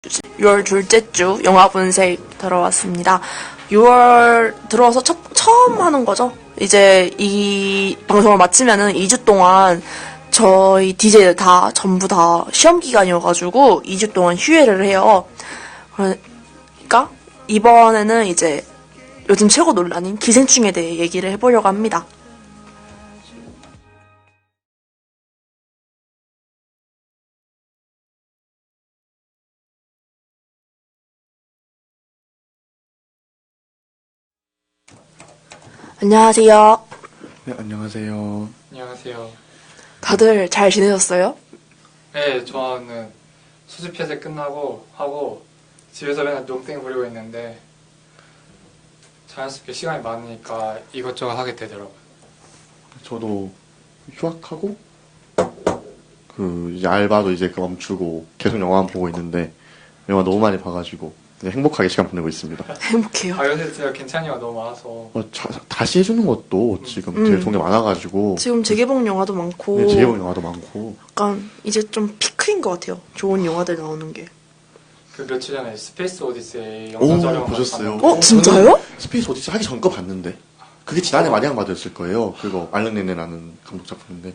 6월 둘째 주 영화 분석 들어왔습니다. 6월 들어와서 처음 하는 거죠. 이제 이 방송을 마치면은 2주 동안 저희 DJ들 전부 다 시험 기간이어가지고 2주 동안 휴회를 해요. 그러니까 이번에는 이제 요즘 최고 논란인 기생충에 대해 얘기를 해보려고 합니다. 안녕하세요. 네, 안녕하세요. 안녕하세요. 다들 잘 지내셨어요? 네, 저는 수습해제 끝나고 하고 집에서 맨날 농땡이 부리고 있는데 자연스럽게 시간이 많으니까 이것저것 하게 되더라고요. 저도 휴학하고 이제 알바도 이제 멈추고 계속 영화만 보고 있는데 영화 너무 많이 봐가지고 이제 행복하게 시간 보내고 있습니다. 행복해요. 요새 제가 괜찮은 영화 너무 많아서 다시 해주는 것도 지금 되게 좋은 게 많아가지고 지금 재개봉 영화도 많고 네, 재개봉 영화도 많고 약간 이제 좀 피크인 것 같아요. 좋은 영화들 나오는 게. 그 며칠 전에 스페이스 오디세이 오, 영상 촬영 보셨어요? 진짜요? 스페이스 오디시 하기 전 거 봤는데 그게 지난해 마리앙 바드였을 거예요. 그거 알른네네라는 감독 작품인데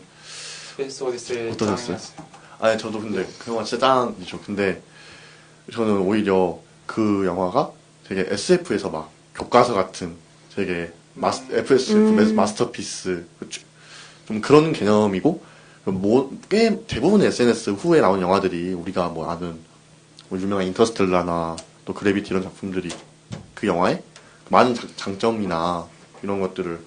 스페이스 오디세이 어떠셨어요? 짱이었어요. 아니 저도 근데 그 영화 진짜 짱이죠. 근데 저는 오히려 그 영화가 되게 SF에서 막 교과서 같은 되게 SF 마스터피스 좀 그런 개념이고 꽤 대부분의 SNS 후에 나온 영화들이 우리가 뭐 아는 유명한 인터스텔라나 또 그래비티 이런 작품들이 그 영화에 많은 장점이나 이런 것들을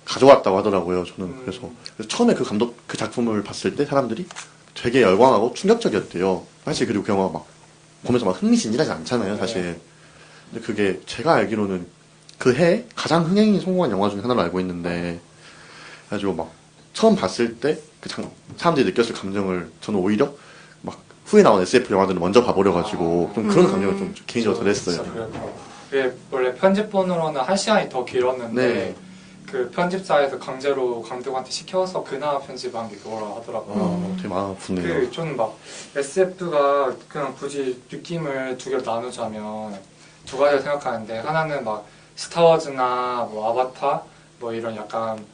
가져왔다고 하더라고요. 저는 그래서 처음에 그 작품을 봤을 때 사람들이 되게 열광하고 충격적이었대요. 사실 그리고 그 영화 막 보면서 막 흥미진진하지 않잖아요, 사실. 근데 그게 제가 알기로는 그 해에 가장 흥행이 성공한 영화 중에 하나로 알고 있는데, 그래가지고 막 처음 봤을 때 사람들이 느꼈을 감정을 저는 오히려 막 후에 나온 SF 영화들을 먼저 봐버려가지고 좀 그런 감정을 좀 개인적으로 덜했어요. 그게 원래 편집본으로는 1시간이 더 길었는데 네. 그 편집사에서 강제로 감독한테 시켜서 그나마 편집한 게 그거라 하더라고요. 되게 마음 아프네요. 저는 막 SF가 그냥 굳이 느낌을 두 개로 나누자면 두 가지를 생각하는데 하나는 막 스타워즈나 뭐 아바타 뭐 이런 약간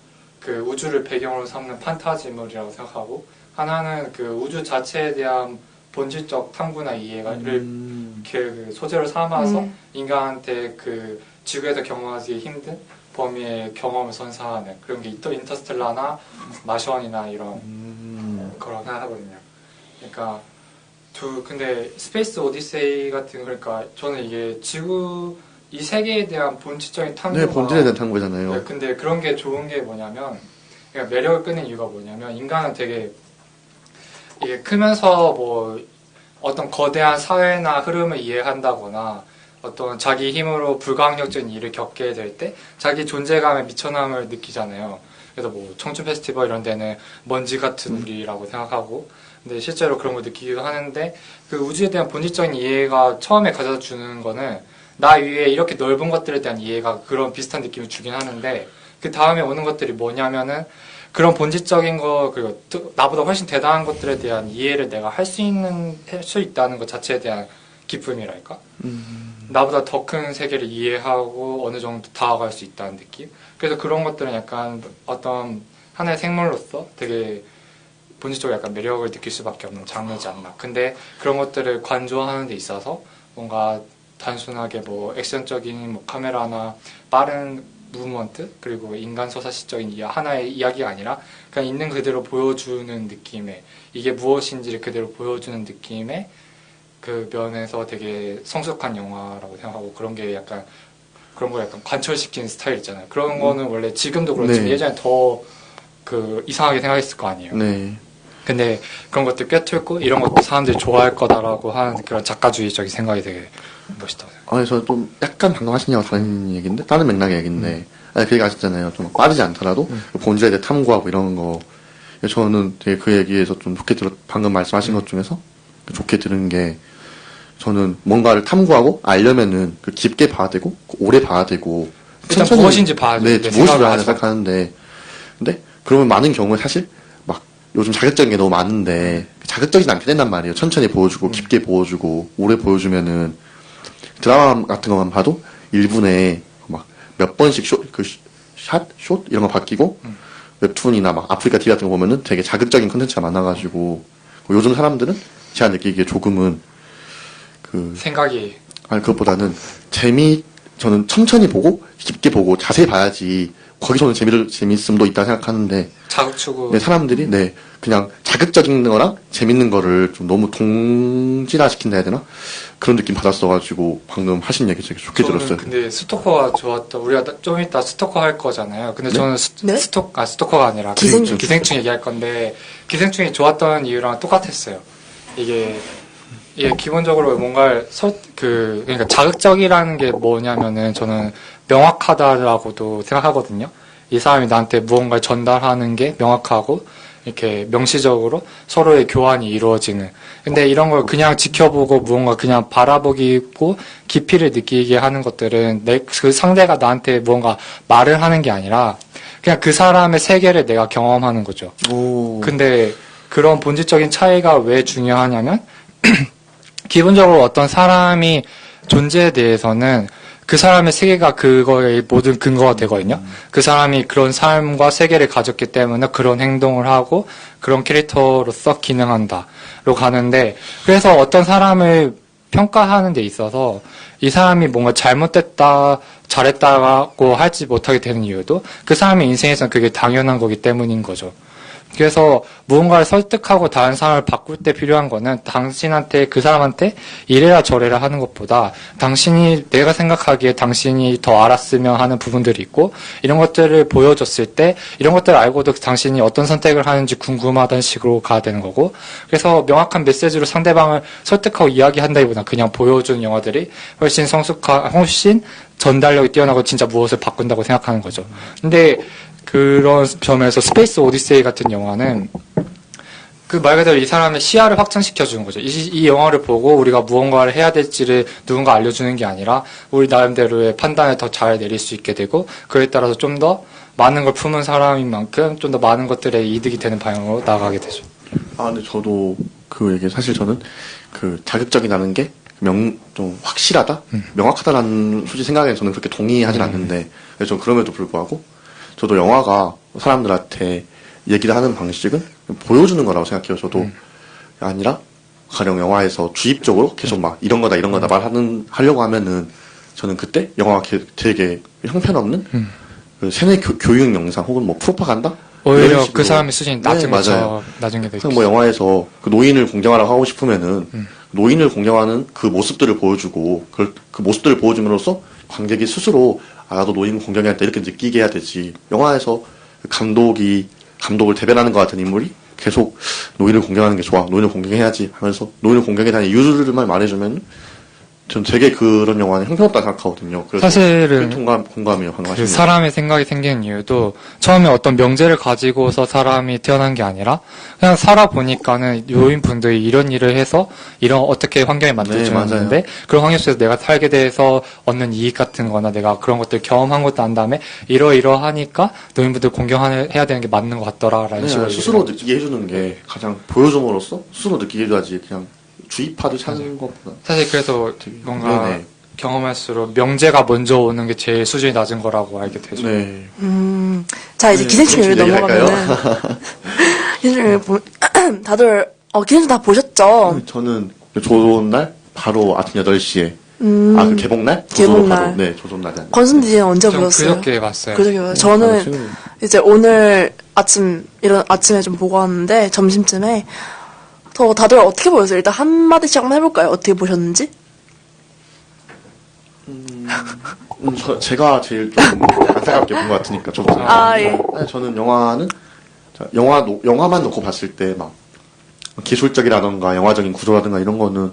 그 우주를 배경으로 삼는 판타지물이라고 생각하고 하나는 그 우주 자체에 대한 본질적 탐구나 이해를 이렇게 그 소재로 삼아서 인간한테 그 지구에서 경험하기 힘든 범위의 경험을 선사하는 그런 게 인터스텔라나 마션이나 이런 거라고 생각하거든요. 그러니까 근데 스페이스 오디세이 같은 그러니까 저는 이게 지구 이 세계에 대한 본질적인 탐구가 네, 본질에 대한 탐구잖아요. 네, 근데 그런 게 좋은 게 뭐냐면 그러니까 매력을 끄는 이유가 뭐냐면 인간은 되게 이게 크면서 뭐 어떤 거대한 사회나 흐름을 이해한다거나 어떤 자기 힘으로 불가항력적인 일을 겪게 될 때 자기 존재감에 미천함을 느끼잖아요. 그래서 뭐 청춘 페스티벌 이런 데는 먼지 같은 우리라고 생각하고 근데 실제로 그런 걸 느끼기도 하는데 그 우주에 대한 본질적인 이해가 처음에 가져다 주는 거는 나 위에 이렇게 넓은 것들에 대한 이해가 그런 비슷한 느낌을 주긴 하는데 그 다음에 오는 것들이 뭐냐면은 그런 본질적인 거 그리고 나보다 훨씬 대단한 것들에 대한 이해를 내가 할 수 있다는 것 자체에 대한 기쁨이랄까? 나보다 더 큰 세계를 이해하고 어느 정도 다가갈 수 있다는 느낌? 그래서 그런 것들은 약간 어떤 하나의 생물로서 되게 본질적으로 약간 매력을 느낄 수밖에 없는 장르지 않나. 근데 그런 것들을 관조하는 데 있어서 뭔가 단순하게 뭐 액션적인 뭐 카메라나 빠른 무브먼트 그리고 인간 서사시적인 하나의 이야기가 아니라 그냥 있는 그대로 보여주는 느낌의 이게 무엇인지를 그대로 보여주는 느낌의 그 면에서 되게 성숙한 영화라고 생각하고 그런 게 약간 그런 거 약간 관철시키는 스타일 있잖아요. 그런 거는 원래 지금도 그렇지만 네. 예전에 더 그 이상하게 생각했을 거 아니에요. 네. 근데 그런 것들 꿰뚫고 이런 것도 사람들이 좋아할 거다라고 하는 그런 작가주의적인 생각이 되게 멋있다고 생각해요. 아니, 저 좀 약간 방금 하신 얘기와 다른 얘기인데, 다른 맥락의 얘기인데, 아니, 그 얘기 아시잖아요. 좀 빠르지 않더라도, 본질에 대해 탐구하고 이런 거. 저는 되게 그 얘기에서 좀 좋게 방금 말씀하신 것 중에서 좋게 들은 게, 저는 뭔가를 탐구하고 알려면은 그 깊게 봐야 되고, 오래 봐야 되고, 일단 무엇인지 봐야 네, 돼. 무엇인지 봐야 생각하는데, 근데, 그러면 많은 경우에 사실, 막, 요즘 자극적인 게 너무 많은데, 자극적이지 않게 된단 말이에요. 천천히 보여주고 깊게 보여주고 오래 보여주면은 드라마 같은 것만 봐도 1분에 막 몇 번씩 숏 이런 거 바뀌고 웹툰이나 막 아프리카 TV 같은 거 보면은 되게 자극적인 컨텐츠가 많아가지고 요즘 사람들은 제가 느끼기에 조금은 생각이 아니 그것보다는 저는 천천히 보고 깊게 보고 자세히 봐야지 거기서는 재밌음도 있다 생각하는데 자극 추구. 네, 사람들이 네 그냥 자극적인 거랑 재밌는 거를 좀 너무 동질화시킨다 해야 되나 그런 느낌 받았어가지고 방금 하신 얘기 되게 좋게 저는 들었어요. 근데 스토커가 좋았다. 우리가 좀 이따 스토커 할 거잖아요. 근데 저는 네? 스토커가 아니라 기생충. 기생충 얘기할 건데 기생충이 좋았던 이유랑 똑같았어요. 이게 기본적으로 뭔가 그러니까 자극적이라는 게 뭐냐면은 저는 명확하다라고도 생각하거든요. 이 사람이 나한테 무언가를 전달하는 게 명확하고 이렇게 명시적으로 서로의 교환이 이루어지는. 근데 이런 걸 그냥 지켜보고 무언가 그냥 바라보고 깊이를 느끼게 하는 것들은 그 상대가 나한테 무언가 말을 하는 게 아니라 그냥 그 사람의 세계를 내가 경험하는 거죠. 오. 근데 그런 본질적인 차이가 왜 중요하냐면 기본적으로 어떤 사람이 존재에 대해서는 그 사람의 세계가 그거의 모든 근거가 되거든요. 그 사람이 그런 삶과 세계를 가졌기 때문에 그런 행동을 하고 그런 캐릭터로서 기능한다로 가는데 그래서 어떤 사람을 평가하는 데 있어서 이 사람이 뭔가 잘못됐다, 잘했다고 하지 못하게 되는 이유도 그 사람의 인생에서는 그게 당연한 거기 때문인 거죠. 그래서 무언가를 설득하고 다른 사람을 바꿀 때 필요한 거는 당신한테 그 사람한테 이래라 저래라 하는 것보다 당신이 내가 생각하기에 당신이 더 알았으면 하는 부분들이 있고 이런 것들을 보여줬을 때 이런 것들을 알고도 당신이 어떤 선택을 하는지 궁금하다는 식으로 가야 되는 거고 그래서 명확한 메시지로 상대방을 설득하고 이야기한다기보다 그냥 보여주는 영화들이 훨씬 훨씬 전달력이 뛰어나고 진짜 무엇을 바꾼다고 생각하는 거죠. 근데 그런 점에서 스페이스 오디세이 같은 영화는 그 말 그대로 이 사람의 시야를 확장시켜 주는 거죠. 이 영화를 보고 우리가 무언가를 해야 될지를 누군가 알려주는 게 아니라 우리 나름대로의 판단을 더 잘 내릴 수 있게 되고 그에 따라서 좀 더 많은 걸 품은 사람인 만큼 좀 더 많은 것들에 이득이 되는 방향으로 나아가게 되죠. 아 근데 저도 그 얘기 사실 저는 그 자극적이라는 게 좀 확실하다, 명확하다라는 솔직히 생각에 저는 그렇게 동의하진 않는데 그래서 전 그럼에도 불구하고 저도 영화가 사람들한테 얘기를 하는 방식은 보여주는 거라고 생각해요. 저도 아니라 가령 영화에서 주입적으로 계속 막 이런 거다 하려고 하면은 저는 그때 영화가 되게 형편없는 그 세뇌 교육 영상 혹은 뭐 프로파간다 오히려 이런 식으로. 그 사람의 수준이 낮은 네, 거죠. 맞아요. 낮은 게 되죠. 그냥 뭐 영화에서 그 노인을 공경하라고 하고 싶으면은 노인을 공경하는 그 모습들을 보여주고 그 모습들을 보여줌으로써 관객이 스스로 나도 노인 공경해야 돼 이렇게 느끼게 해야 되지. 영화에서 감독을 대변하는 것 같은 인물이 계속 노인을 공경하는 게 좋아. 노인을 공경해야지 하면서 노인을 공경해야 되는 이유들만 말해주면 전 되게 그런 영화는 형편없다 생각하거든요. 그래서 사실은 공감이에요. 방금 그 하신 거. 사람의 생각이 생기는 이유도 처음에 어떤 명제를 가지고서 사람이 태어난 게 아니라 그냥 살아보니까는 요인분들이 이런 일을 해서 이런 어떻게 환경을 만들어주는데 그런 환경 속에서 내가 살게 돼서 얻는 이익 같은 거나 내가 그런 것들 경험한 것도 안 다음에 이러이러하니까 노인분들 공경해야 되는 게 맞는 것 같더라라는 식으로 스스로 느끼게 해주는 게 가장 보여줌으로써 스스로 느끼게 해줘야지 그냥 주입하듯 하는 것보다 사실 그래서 뭔가 네네. 경험할수록 명제가 먼저 오는 게 제일 수준이 낮은 거라고 알게 되죠. 네. 자, 이제 네, 기생충 얘기 기생충 넘어가면은. 기생충 얘기 다들, 기생충 다 보셨죠? 저는 좋은 날 바로 아침 8시에 그 개봉날? 개봉날. 바로, 네, 조선날이 아니에요. 권순 DJ는 언제 좀 보셨어요? 그저께 봤어요. 그저께 봤어요. 저는 이제 오늘 아침에 좀 보고 왔는데, 점심쯤에. 다들 어떻게 보셨어요? 일단 한마디씩 한번 해볼까요? 어떻게 보셨는지? 제가 제일 좀 안타깝게 본 것 같으니까 좀. 예. 아니, 저는 영화만 놓고 봤을 때 막 기술적이라던가 영화적인 구조라든가 이런 거는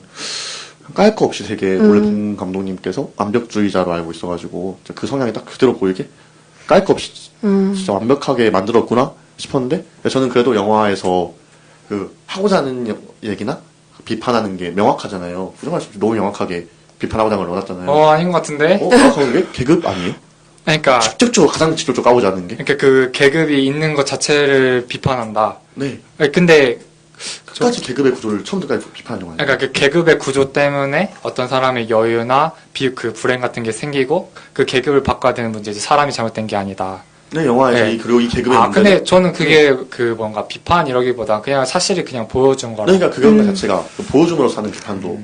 깔 거 없이 되게 원래 본 감독님께서 완벽주의자로 알고 있어가지고 그 성향이 딱 그대로 보이게 깔 거 없이 진짜 완벽하게 만들었구나 싶었는데 저는 그래도 영화에서 그 하고자 하는 얘기나 비판하는 게 명확하잖아요. 부정할 수 없이 너무 명확하게 비판하고자 하는 걸 넣어놨잖아요. 아닌 것 같은데? 명확한 게 계급 아니에요? 그러니까 가장 직접적으로 까고자 하는 게? 그 계급이 있는 것 자체를 비판한다. 네. 근데 끝까지 계급의 구조를 처음부터까지 비판하는 영화예요. 그러니까 그 계급의 구조 때문에 어떤 사람의 여유나 그 불행 같은 게 생기고 그 계급을 바꿔야 되는 문제지 사람이 잘못된 게 아니다. 네, 영화에 네. 그리고 이 계급의 문제. 근데 저는 그게 그 뭔가 비판이라기보다 그냥 사실이 그냥 보여준 거라. 그러니까 그 영화 자체가 그 보여줌으로써 하는 비판도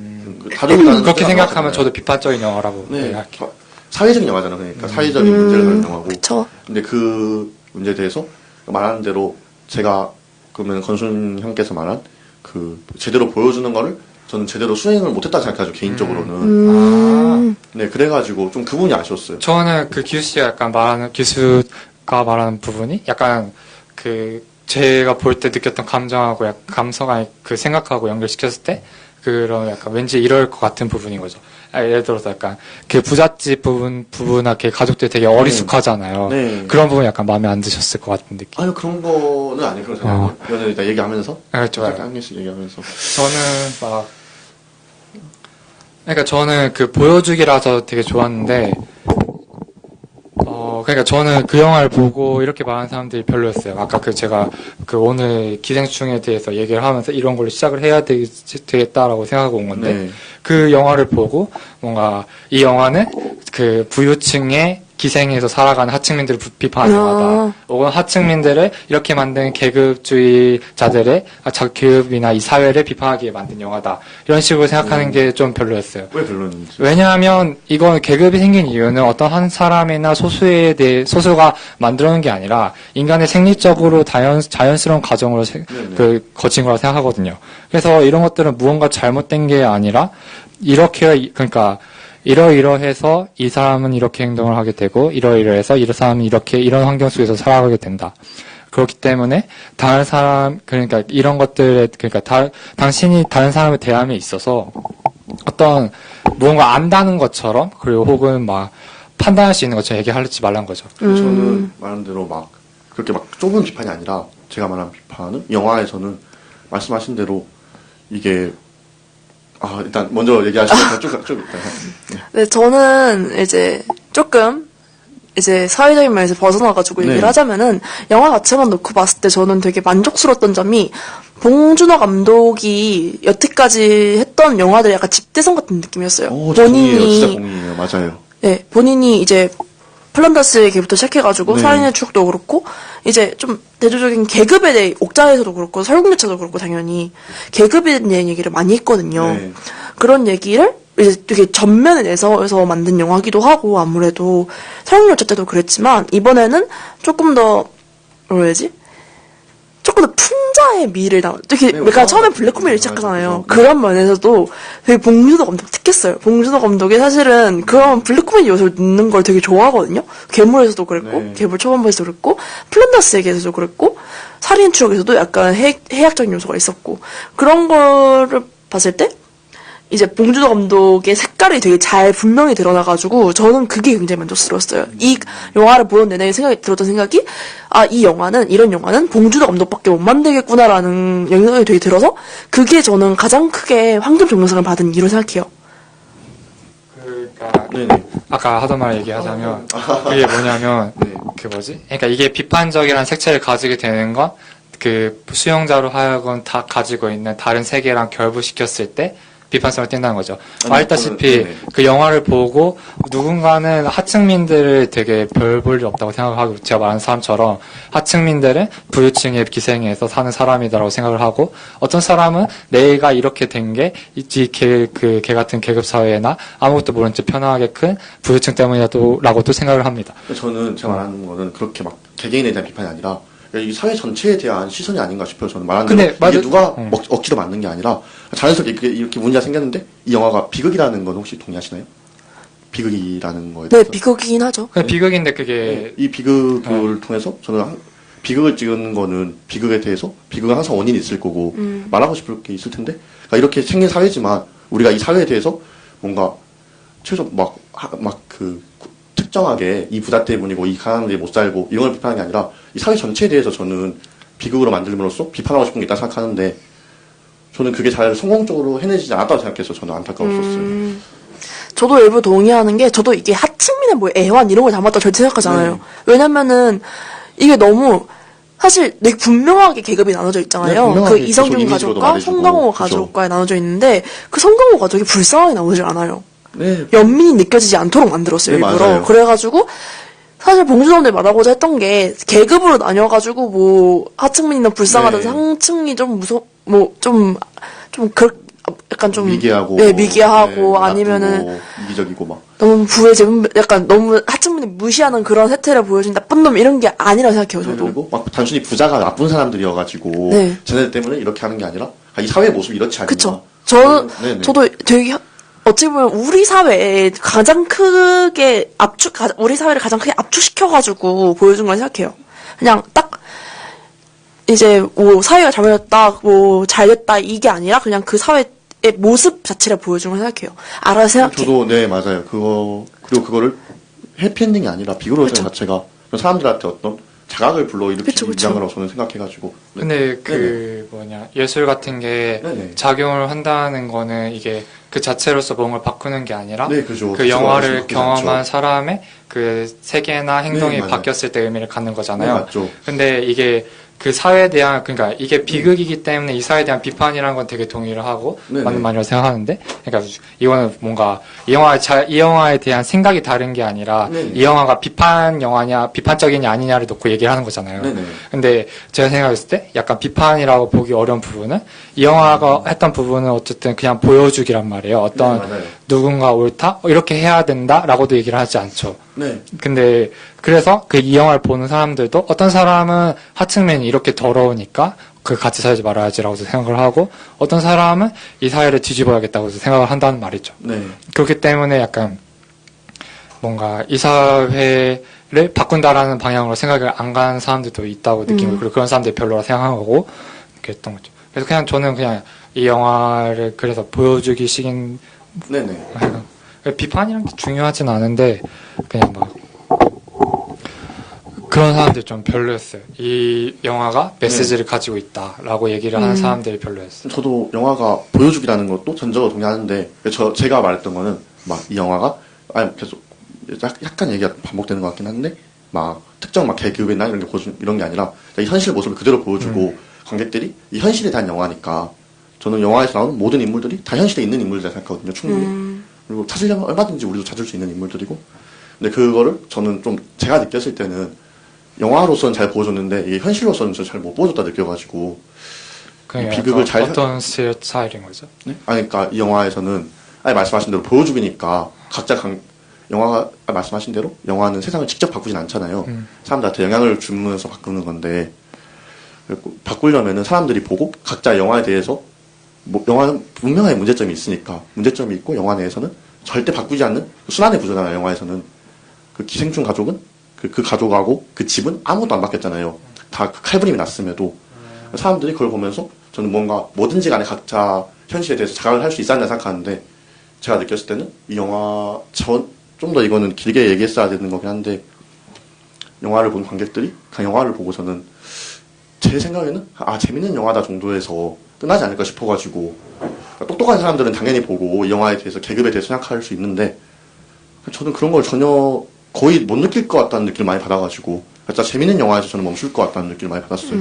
다르다는 그렇게 생각을 생각하면 하잖아요. 저도 비판적인 영화라고 네, 생각해요. 사회적인 영화잖아. 그러니까 사회적인 문제를 다루는 영화고. 그쵸. 근데 그 문제에 대해서 말하는 대로 제가 그러면 건순 형께서 말한 그 제대로 보여주는 거를 저는 제대로 수행을 못했다 생각하죠 개인적으로는. 네, 그래가지고 좀 그 부분이 아쉬웠어요. 저는 그 기수 씨가 약간 말하는 기수가 말하는 부분이 약간 그 제가 볼 때 느꼈던 감정하고 약간 감성하고 그 생각하고 연결시켰을 때 그런 약간 왠지 이럴 것 같은 부분인 거죠. 예를 들어서 약간 그 부잣집 부부나 그 가족들이 되게 어리숙하잖아요. 네. 그런 부분 약간 마음에 안 드셨을 것 같은 느낌. 아유 그런 거는 아니에요. 그런 생각은. 이거는 일단 얘기하면서. 그렇죠. 한 개씩 얘기하면서. 저는 막 그러니까 저는 그 보여주기라서 되게 좋았는데 그러니까 저는 그 영화를 보고 이렇게 말하는 사람들이 별로였어요. 아까 그 제가 그 오늘 기생충에 대해서 얘기를 하면서 이런 걸로 시작을 해야 되겠다라고 생각하고 온 건데 네. 그 영화를 보고 뭔가 이 영화는 그 부유층의 기생에서 살아가는 하층민들을 비판하는 영화다. 혹은 하층민들을 이렇게 만든 계급주의자들의 계급이나 이 사회를 비판하게 만든 영화다. 이런 식으로 생각하는 게 좀 별로였어요. 왜 별로인지. 왜냐하면 이건 계급이 생긴 이유는 어떤 한 사람이나 소수가 만들어놓은 게 아니라 인간의 생리적으로 자연스러운 과정으로 거친 거라 생각하거든요. 그래서 이런 것들은 무언가 잘못된 게 아니라 그러니까 이러이러해서 이 사람은 이렇게 행동을 하게 되고 이러이러해서 이 사람은 이런 환경 속에서 살아가게 된다. 그렇기 때문에 다른 사람 그러니까 이런 것들에 그러니까 당신이 다른 사람을 대함에 있어서 어떤 무언가 안다는 것처럼 그리고 혹은 막 판단할 수 있는 것처럼 얘기하지 말란 거죠. 저는 말한 대로 막 그렇게 막 좁은 비판이 아니라 제가 말한 비판은 영화에서는 말씀하신 대로 이게 일단 먼저 얘기하시면 쭉 일단. 네, 저는 이제 조금 이제 사회적인 면에서 벗어나가지고 얘기를 네. 하자면은 영화 자체만 놓고 봤을 때 저는 되게 만족스러웠던 점이 봉준호 감독이 여태까지 했던 영화들이 약간 집대성 같은 느낌이었어요. 동의해요. 진짜 동의해요. 맞아요. 네, 본인이 이제 플란다스의 계부터 시작해가지고 네. 살인의 추억도 그렇고 이제 좀 대조적인 계급에 대해 옥자에서도 그렇고 설국열차도 그렇고 당연히 계급에 대한 얘기를 많이 했거든요. 네. 그런 얘기를 이제 되게 전면에 내서에서 만든 영화기도 하고 아무래도 설국열차 때도 그랬지만 이번에는 조금 더 뭐라 해야지? 조금 더 풍자의 미를 되게 그러니까 처음에 블랙 코미디를 시작하잖아요. 그런 면에서도 되게 봉준호 감독 특했어요. 봉준호 감독이 사실은 그런 블랙 코미디 요소를 넣는 걸 되게 좋아하거든요. 괴물에서도 그랬고 네. 괴물 초반부에서도 그랬고 플란다스에게서도 그랬고 살인 추억에서도 약간 해학적인 요소가 있었고 그런 거를 봤을 때 이제 봉준호 감독의 색깔이 되게 잘 분명히 드러나가지고 저는 그게 굉장히 만족스러웠어요. 이 영화를 보는 내내 들었던 생각이 이런 영화는 봉준호 감독밖에 못 만들겠구나라는 영향이 되게 들어서 그게 저는 가장 크게 황금 종려상을 받은 이유로 생각해요. 그러니까 네네. 아까 하던 말 얘기하자면 그게 뭐냐면 네. 그러니까 이게 비판적이라는 색채를 가지게 되는 건 그 수용자로 하여금 다 가지고 있는 다른 세계랑 결부시켰을 때 비판성을 띈다는 거죠. 말했다시피 그 영화를 보고 누군가는 하층민들을 되게 별 볼 일 없다고 생각하고 제가 말한 사람처럼 하층민들은 부유층의 기생에서 사는 사람이다라고 생각을 하고 어떤 사람은 내가 이렇게 된 게 걔 같은 계급 사회나 아무것도 모른 채 편하게 큰 부유층 때문이라고도 생각을 합니다. 저는 제가 말하는 거는 그렇게 막 개개인에 대한 비판이 아니라 이 사회 전체에 대한 시선이 아닌가 싶어요. 저는 말한 대로 이게 누가 억지로 만든 게 아니라 자연스럽게 이렇게 문제가 생겼는데 이 영화가 비극이라는 건 혹시 동의하시나요? 비극이라는 거에 대해서. 네, 비극이긴 하죠. 그냥 비극인데 그게 이 비극을 통해서 저는 비극을 찍은 거는 비극에 대해서 비극은 항상 원인이 있을 거고 말하고 싶을 게 있을 텐데 그러니까 이렇게 생긴 사회지만 우리가 이 사회에 대해서 뭔가 최소 특정하게 이 부자 때문이고 이 가난한 못 살고 이런 걸 비판하는 게 아니라 이 사회 전체에 대해서 저는 비극으로 만들므로써 비판하고 싶은 게 있다 생각하는데 저는 그게 잘 성공적으로 해내지지 않았다고 생각해서 저는 안타까웠었어요. 저도 일부 동의하는 게 저도 이게 하층민의 뭐 애환 이런 걸 담았다고 절대 생각하지 않아요. 왜냐면은 이게 너무 사실 되게 분명하게 계급이 나눠져 있잖아요. 네, 분명하게 그 이성균 계속 이미지로도 가족과 말해주고, 송강호 그죠. 가족과 나눠져 있는데 그 송강호 가족이 불쌍하게 나오질 않아요. 네. 연민이 느껴지지 않도록 만들었어요, 네, 일부러. 맞아요. 그래가지고 사실 봉준호들 말하고자 했던 게 계급으로 나뉘어가지고 뭐 하층민이나 불쌍하든 네. 상층이 좀 약간 좀 미개하고. 네, 미개하고 네, 아니면은 나쁘고, 이기적이고 막. 너무 약간 너무 하층민을 무시하는 그런 세태를 보여준 나쁜 놈 이런 게 아니라고 생각해요, 저도. 그리고 막 단순히 부자가 나쁜 사람들이어가지고 네. 쟤네들 때문에 이렇게 하는 게 아니라 이 사회의 모습이 이렇지 않냐. 그쵸. 저는, 네네. 저도 되게, 어찌 보면 우리 사회에 가장 크게 우리 사회를 가장 크게 압축시켜가지고 보여준 걸 생각해요. 그냥 딱, 이제, 뭐, 사회가 잘못됐다, 뭐, 잘됐다, 이게 아니라 그냥 그 사회의 모습 자체를 보여준 걸 생각해요. 알아서 생각해. 저도 네 맞아요. 그리고 그거를 해피엔딩이 아니라 비굴어진 자체가 사람들한테 어떤 자각을 불러일으키기 위한 거라고 저는 생각해가지고. 네. 근데 예술 같은 게 네네. 작용을 한다는 거는 이게 그 자체로서 뭔가를 바꾸는 게 아니라 네, 그죠. 그 영화를 바뀌지 경험한 않죠. 사람의 그 세계나 행동이 네, 맞아요. 바뀌었을 때 의미를 갖는 네, 거잖아요. 맞죠. 근데 이게 그 사회에 대한 그러니까 이게 비극이기 때문에 이 사회에 대한 비판이라는 건 되게 동의를 하고 네네. 맞는 말이라고 생각하는데, 그러니까 이거는 뭔가 이 영화에 대한 생각이 다른 게 아니라 네네. 이 영화가 비판 영화냐 비판적이냐 아니냐를 놓고 얘기를 하는 거잖아요. 네네. 근데 제가 생각했을 때 약간 비판이라고 보기 어려운 부분은 이 영화가 했던 부분은 어쨌든 그냥 보여주기란 말이에요. 어떤 네, 맞아요. 누군가 옳다 이렇게 해야 된다라고도 얘기를 하지 않죠. 네. 근데 그래서 이 영화를 보는 사람들도 어떤 사람은 하층민이 이렇게 더러우니까 그 같이 살지 말아야지라고 생각을 하고, 어떤 사람은 이 사회를 뒤집어야겠다고 생각을 한다는 말이죠. 네. 그렇기 때문에 약간 뭔가 이 사회를 바꾼다라는 방향으로 생각을 안 가는 사람들도 있다고 느끼고, 그리고 그런 사람들이 별로라 생각하고 이렇게 했던 거죠. 그래서 그냥 저는 그냥 이 영화를 그래서 보여주기 식인 네네. 비판이란 게 중요하진 않은데 그냥 막 그런 사람들이 좀 별로였어요. 이 영화가 메시지를 가지고 있다라고 얘기를 하는 사람들이 별로였어요. 저도 영화가 보여주기라는 것도 전적으로 동의하는데, 제가 말했던 거는 막 이 영화가 계속 약간 얘기가 반복되는 것 같긴 한데, 막 특정 막 계급이나 이런 게 이런 게 아니라 이 현실 모습을 그대로 보여주고 관객들이 이 현실에 대한 영화니까, 저는 영화에서 나오는 모든 인물들이 다 현실에 있는 인물이라 생각하거든요, 충분히. 그리고 찾으려면 얼마든지 우리도 찾을 수 있는 인물들이고, 근데 그거를 저는 좀 제가 느꼈을 때는 영화로서는 잘 보여줬는데 이게 현실로서는 잘 못 보여줬다 느껴가지고, 이 비극을 잘 어떤 스타일인 거죠? 네? 그러니까 이 영화에서는 말씀하신 대로 보여주기니까 영화가 말씀하신 대로 영화는 세상을 직접 바꾸진 않잖아요. 사람들한테 영향을 주면서 바꾸는 건데, 바꾸려면은 사람들이 보고 각자 영화에 대해서 영화는 분명하게 문제점이 있으니까 문제점이 있고, 영화 내에서는 절대 바꾸지 않는 순환의 구조잖아요. 영화에서는 그 기생충 가족은 그 가족하고 그 집은 아무것도 안 바뀌었잖아요. 다 칼부림이 났음에도 사람들이 그걸 보면서 저는 뭔가 뭐든지 간에 각자 현실에 대해서 자각을 할 수 있어야 한다 생각하는데, 제가 느꼈을 때는 이 영화 좀 더 이거는 길게 얘기했어야 되는 거긴 한데, 영화를 본 관객들이 그 영화를 보고서는 제 생각에는 재밌는 영화다 정도에서 끝나지 않을까 싶어가지고, 똑똑한 사람들은 당연히 보고 이 영화에 대해서 계급에 대해서 생각할 수 있는데, 저는 그런 걸 전혀 거의 못 느낄 것 같다는 느낌을 많이 받아가지고, 진짜 재밌는 영화에서 저는 멈출 것 같다는 느낌을 많이 받았어요.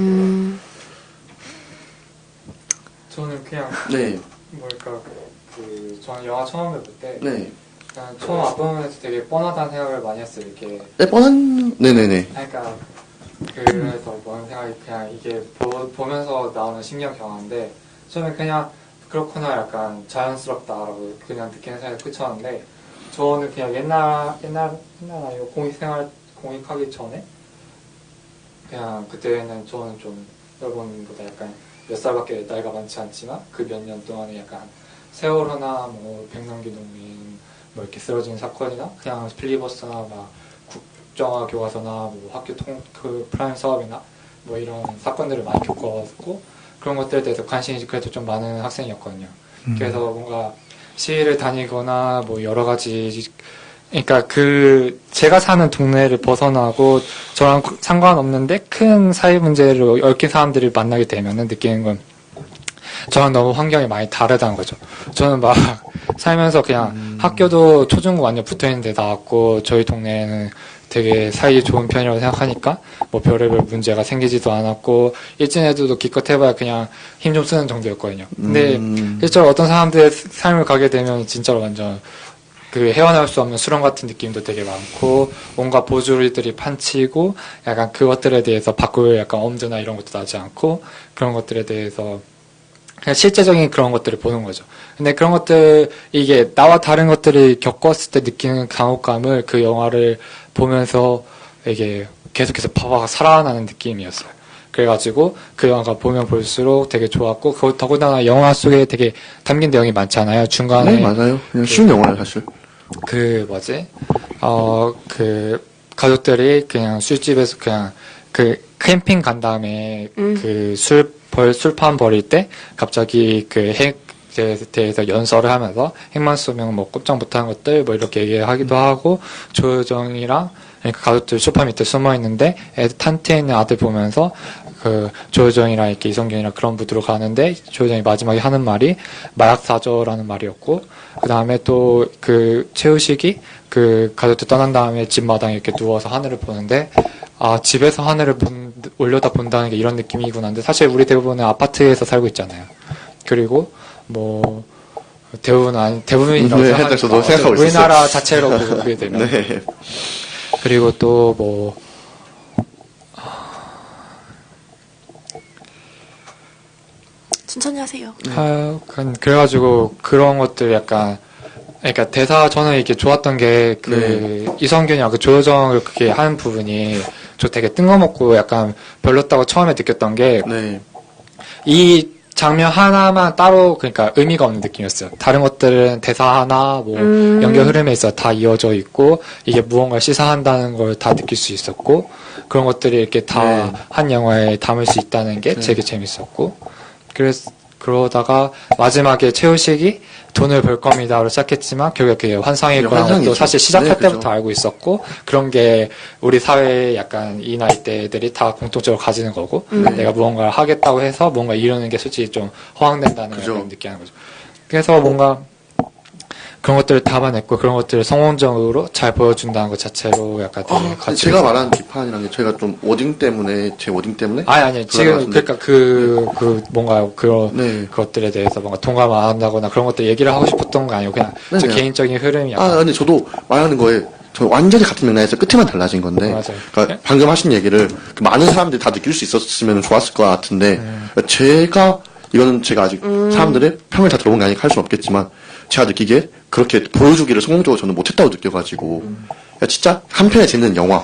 저는 그냥 네. 저는 영화 처음 해볼 때 네. 그냥 처음 앞부분에서 되게 뻔하다는 생각을 많이 했어요. 이렇게 네네네. 그러니까 그래서 뭔 생각이 그냥 이게 보면서 나오는 신기한 경험인데, 저는 그냥 그렇구나 약간 자연스럽다라고 그냥 느끼는 생각에 그쳤는데, 저는 그냥 옛날 아니고 공익하기 전에 그냥 그때는 저는 좀 여러분보다 약간 몇 살밖에 나이가 많지 않지만 그 몇 년 동안에 약간 세월호나 뭐 백남기 농민 뭐 이렇게 쓰러진 사건이나 그냥 필리버스나 막 국정화 교과서나 뭐 학교 그 프라임 사업이나 뭐 이런 사건들을 많이 겪었고, 그런 것들에 대해서 관심이 그래도 좀 많은 학생이었거든요. 그래서 뭔가 시위를 다니거나 뭐 여러 가지, 그러니까 제가 사는 동네를 벗어나고 저랑 상관없는데 큰 사회 문제를 얽힌 사람들을 만나게 되면은 느끼는 건 저랑 너무 환경이 많이 다르다는 거죠. 저는 막 살면서 그냥 학교도 초중고 완전 붙어있는 데 나왔고, 저희 동네에는 되게 사이 좋은 편이라고 생각하니까 뭐 별의별 문제가 생기지도 않았고 일진애들도 기껏 해봐야 그냥 힘 좀 쓰는 정도였거든요. 근데 실제로 어떤 사람들의 삶을 가게 되면 진짜로 완전 그 헤어나올 수 없는 수렁 같은 느낌도 되게 많고 뭔가 보조리들이 판치고 약간 그것들에 대해서 바꿀 약간 엄두나 이런 것도 나지 않고 그런 것들에 대해서 그냥 실제적인 그런 것들을 보는 거죠. 근데 그런 것들, 이게 나와 다른 것들을 겪었을 때 느끼는 강혹감을 그 영화를 보면서 이게 계속해서 파박 살아나는 느낌이었어요. 그래가지고 그 영화가 보면 볼수록 되게 좋았고, 더군다나 영화 속에 되게 담긴 내용이 많잖아요. 중간에. 네, 맞아요. 그냥 쉬운 영화예요, 사실. 가족들이 그냥 술집에서 그냥 캠핑 간 다음에 술판 버릴 때 갑자기 핵에 대해서 연설을 하면서 핵만 쏘면 뭐 꼼짝 못하는 것들 뭐 이렇게 얘기하기도 하고 조효정이랑 그러니까 가족들 소파 밑에 숨어 있는데 탄트에 있는 아들 보면서 조효정이랑 이렇게 이성균이랑 그런 부두로 가는데 조효정이 마지막에 하는 말이 마약 사줘라는 말이었고 그 다음에 또 최우식이 가족들 떠난 다음에 집 마당에 이렇게 누워서 하늘을 보는데 집에서 하늘을 올려다 본다는 게 이런 느낌이구나. 근데 사실 우리 대부분은 아파트에서 살고 있잖아요. 그리고 뭐 대부분이라고 네, 저도 생각하고 있었어요. 우리나라 자체로 보게 되면 네. 그리고 또 뭐 천천히 하세요. 그래가지고 그런 것들 약간 그러니까 대사 저는 이렇게 좋았던 게 이성균이랑 조효정을 그렇게 하는 부분이 저 되게 뜬금없고 약간 별로다고 처음에 느꼈던 게 이 네. 장면 하나만 따로 그러니까 의미가 없는 느낌이었어요. 다른 것들은 대사 하나 뭐 연결 흐름에 있어 다 이어져 있고 이게 무언가를 시사한다는 걸 다 느낄 수 있었고 그런 것들이 이렇게 다 한 영화에 담을 수 있다는 게 되게 재밌었고 그러다가 마지막에 최우식이 돈을 벌 겁니다로 시작했지만 결국 그게 환상일 거라는 것도 사실 시작할 때부터 알고 있었고 그런 게 우리 사회에 약간 이 나이대들이 다 공통적으로 가지는 거고 내가 무언가를 하겠다고 해서 뭔가 이루는 게 솔직히 좀 허황된다는 걸 느끼는 거죠. 그래서 뭔가 그런 것들을 담아냈고 그런 것들을 성공적으로 잘 보여준다는 것 자체로 약간 되게 제가 말한 비판이란 게 저희가 좀 제 워딩 때문에 아니 지금 그러니까 뭔가 그것들에 대해서 뭔가 동감 안 한다거나 그런 것들 얘기를 하고 싶었던 거 아니고 그냥 제 개인적인 흐름이 약간 아니 저도 말하는 거에 저 완전히 같은 맥락에서 끝에만 달라진 건데 맞아요. 그러니까 방금 하신 얘기를 많은 사람들이 다 느낄 수 있었으면 좋았을 것 같은데 그러니까 이거는 제가 아직 사람들의 평을 다 들어본 게 아니니까 할 수는 없겠지만 제가 느끼기에 그렇게 보여주기를 성공적으로 저는 못했다고 느껴가지고 그러니까 진짜 한편에 재밌는 영화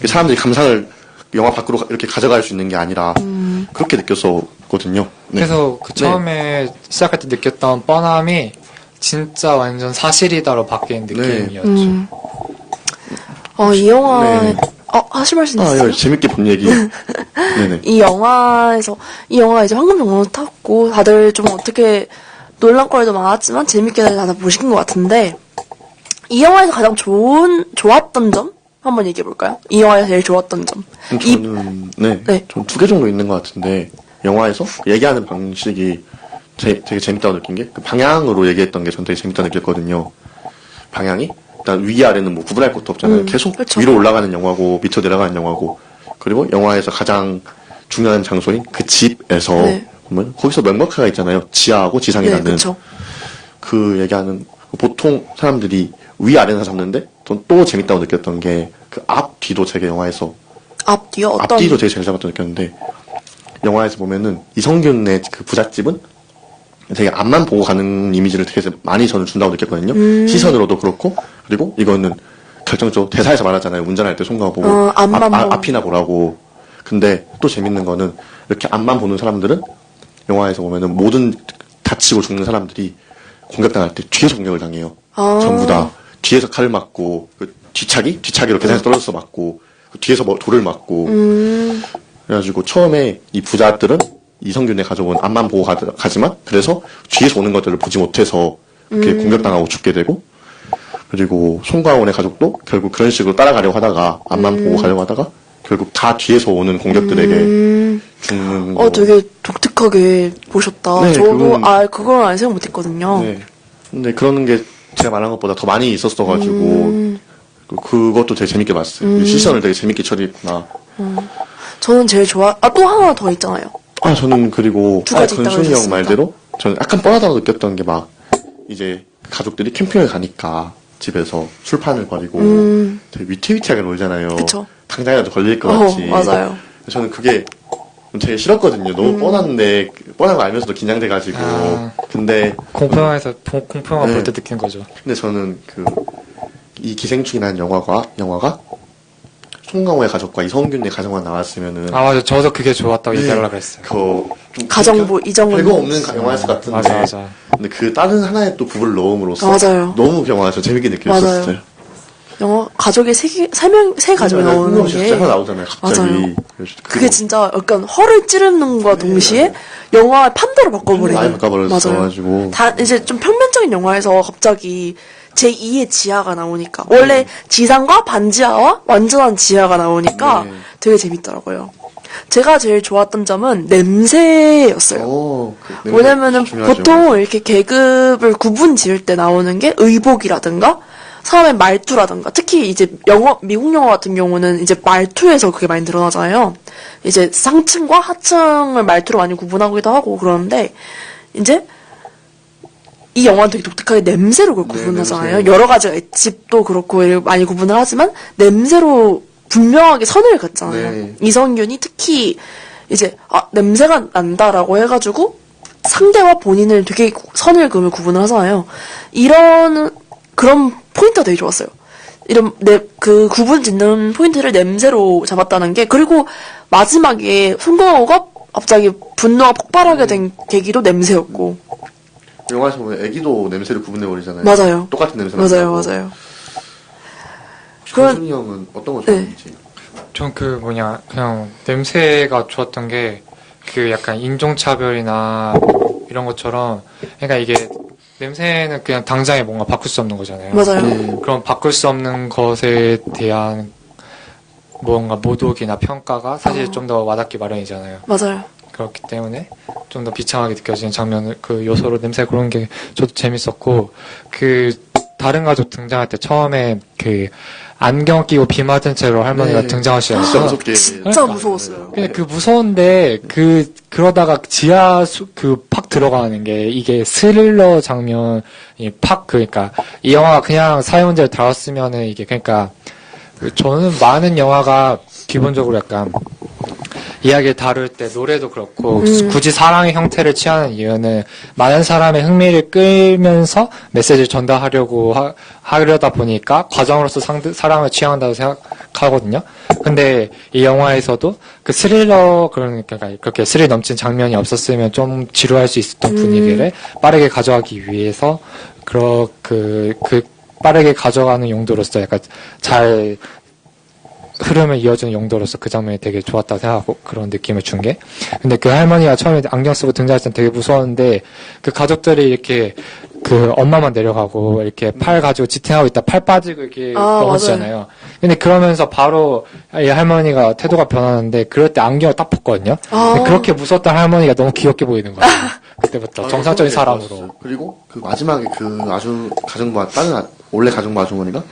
사람들이 감상을 영화 밖으로 이렇게 가져갈 수 있는 게 아니라 그렇게 느꼈었거든요. 네. 그래서 처음에 시작할 때 느꼈던 뻔함이 진짜 완전 사실이다로 바뀐 느낌이었죠. 이 영화 하실 말씀 있어요? 재밌게 본 얘기. 네네. 이 영화가 이제 황금 종로 탔고 다들 좀 어떻게 논란거리도 많았지만 재밌게 다들 보신 것 같은데 이 영화에서 가장 좋았던 점 한번 얘기해볼까요? 이 영화에서 제일 좋았던 점. 저는 전 2개 정도 있는 것 같은데 영화에서 얘기하는 방식이 되게 재밌다고 느낀 게 방향으로 얘기했던 게 전 되게 재밌다고 느꼈거든요. 방향이 일단 위아래는 뭐 구분할 것도 없잖아요. 계속 그쵸. 위로 올라가는 영화고 밑으로 내려가는 영화고 그리고 영화에서 가장 중요한 장소인 그 집에서 보면 거기서 명백화가 있잖아요. 지하하고 지상이라는 그 얘기하는 보통 사람들이 위아래는 잡는데 전 또 재밌다고 느꼈던 게 그 앞뒤도 되게 영화에서 앞뒤요? 앞뒤도 되게 잘 잡았다고 느꼈는데 영화에서 보면은 이성균의 그 부잣집은 되게 앞만 보고 가는 이미지를 되게 많이 저는 준다고 느꼈거든요. 시선으로도 그렇고 그리고 이거는 결정적으로 대사에서 말하잖아요. 운전할 때 손 가보고 앞이나 보라고. 근데 또 재밌는 거는 이렇게 앞만 보는 사람들은 영화에서 보면은 모든 다치고 죽는 사람들이 공격당할 때 뒤에서 공격을 당해요. 전부 다 뒤에서 칼을 맞고 뒤차기로 계단에서 떨어져서 맞고 뒤에서 돌을 맞고 그래가지고 처음에 이 부자들은 이성균의 가족은 앞만 보고 가지만 그래서 뒤에서 오는 것들을 보지 못해서 이렇게 공격당하고 죽게 되고 그리고 송강호의 가족도 결국 그런 식으로 따라가려고 하다가 앞만 보고 가려고 하다가 결국 다 뒤에서 오는 공격들에게 죽는 거. 되게 독특하게 보셨다. 네, 저도 그걸 안 생각 못했거든요. 네. 근데 그런 게 제가 말한 것보다 더 많이 있었어가지고 그것도 되게 재밌게 봤어요. 시선을 되게 재밌게 처리했구나. 저는 제일 또 하나 더 있잖아요. 저는 그리고 두 가지 있다고 근순이 형 하셨으니까. 말대로 저는 약간 뻔하다고 느꼈던 게 막 이제 가족들이 캠핑을 가니까 집에서 술판을 버리고 되게 위태위태하게 놀잖아요. 그쵸. 당장이라도 걸릴 것 같이. 맞아요. 저는 그게 되게 싫었거든요. 너무 뻔한데 뻔한 거 알면서도 긴장돼가지고. 근데 공포영화 볼 때 느낀 거죠. 근데 저는 이 기생충이라는 영화가 송강호의 가족과 이성균의 가정만 나왔으면은 맞아. 저도 그게 좋았다고 얘기하려고 그랬어요. 좀 가정부 이정은 별거 없는 영화였을 것 같은데. 맞아. 근데 그 다른 하나의 또 부부를 넣음으로써 맞아요. 너무 그 영화가 저 재밌게 느껴졌어요. 영화 가족의 세 가족이 나오는 진짜 게 하나 나오잖아요. 갑자기. 맞아요. 그래서 그게 진짜 약간 허를 찌르는과 동시에 영화의 판도를 바꿔버리는. 많이 바꿔버렸어 맞아요. 가지고. 이제 좀 평면적인 영화에서 갑자기 제2의 지하가 나오니까 원래 지상과 반지하와 완전한 지하가 나오니까 네. 되게 재밌더라고요. 제가 제일 좋았던 점은 냄새였어요. 왜냐면은 중요하죠. 보통 이렇게 계급을 구분 지을 때 나오는 게 의복이라든가 사람의 말투라든가 특히 이제 미국 영화 같은 경우는 이제 말투에서 그게 많이 드러나잖아요. 이제 상층과 하층을 말투로 많이 구분하기도 하고 그러는데 이제 이 영화는 되게 독특하게 냄새로 그걸 구분하잖아요. 냄새. 여러 가지가 집도 그렇고 많이 구분을 하지만 냄새로 분명하게 선을 긋잖아요. 네. 이성균이 특히 이제 냄새가 난다라고 해가지고 상대와 본인을 되게 선을 그으면 구분을 하잖아요. 그런 포인트가 되게 좋았어요. 그 구분 짓는 포인트를 냄새로 잡았다는 게 그리고 마지막에 송강호가 갑자기 분노가 폭발하게 된 계기도 냄새였고. 영화에서 보면 애기도 냄새를 구분해버리잖아요. 맞아요. 똑같은 냄새 맞아요. 근순이 형은 어떤 거 좋아하는지. 전 그냥 냄새가 좋았던 게 약간 인종차별이나 이런 것처럼 그러니까 이게 냄새는 그냥 당장에 뭔가 바꿀 수 없는 거잖아요. 맞아요. 그럼 바꿀 수 없는 것에 대한 뭔가 모독이나 평가가 사실 좀 더 와닿기 마련이잖아요. 맞아요. 그렇기 때문에 좀 더 비참하게 느껴지는 장면을 요소로 냄새 그런 게 저도 재밌었고 다른 가족 등장할 때 처음에 안경 끼고 비 맞은 채로 할머니가 네. 등장하시잖아요. 진짜 무섭게. 진짜 무서웠어요. 근데 무서운데 그러다가 팍 들어가는 게 이게 스릴러 장면이 그러니까 이 영화가 그냥 사회 문제를 다뤘으면은 이게 그러니까 저는 많은 영화가 기본적으로 약간 이야기를 다룰 때 노래도 그렇고 굳이 사랑의 형태를 취하는 이유는 많은 사람의 흥미를 끌면서 메시지를 전달하려고 하려다 보니까 과정으로서 사랑을 취한다고 생각하거든요. 근데 이 영화에서도 그 스릴러 그러니까 그렇게 스릴 넘친 장면이 없었으면 좀 지루할 수 있었던 분위기를 빠르게 가져가기 위해서 빠르게 가져가는 용도로서 약간 잘 흐름을 이어주는 용도로서 그 장면이 되게 좋았다고 생각하고 그런 느낌을 준 게. 근데 그 할머니가 처음에 안경 쓰고 등장할 땐 되게 무서웠는데 그 가족들이 이렇게 엄마만 내려가고 이렇게 팔 가지고 지탱하고 있다 팔 빠지고 이렇게 넘어지잖아요. 근데 그러면서 바로 이 할머니가 태도가 변하는데 그럴 때 안경을 딱 벗거든요. 근데 그렇게 무서웠던 할머니가 너무 귀엽게 보이는 거예요. 그때부터 정상적인 사람으로. 그리고 마지막에 아주 원래 가정부 아주머니가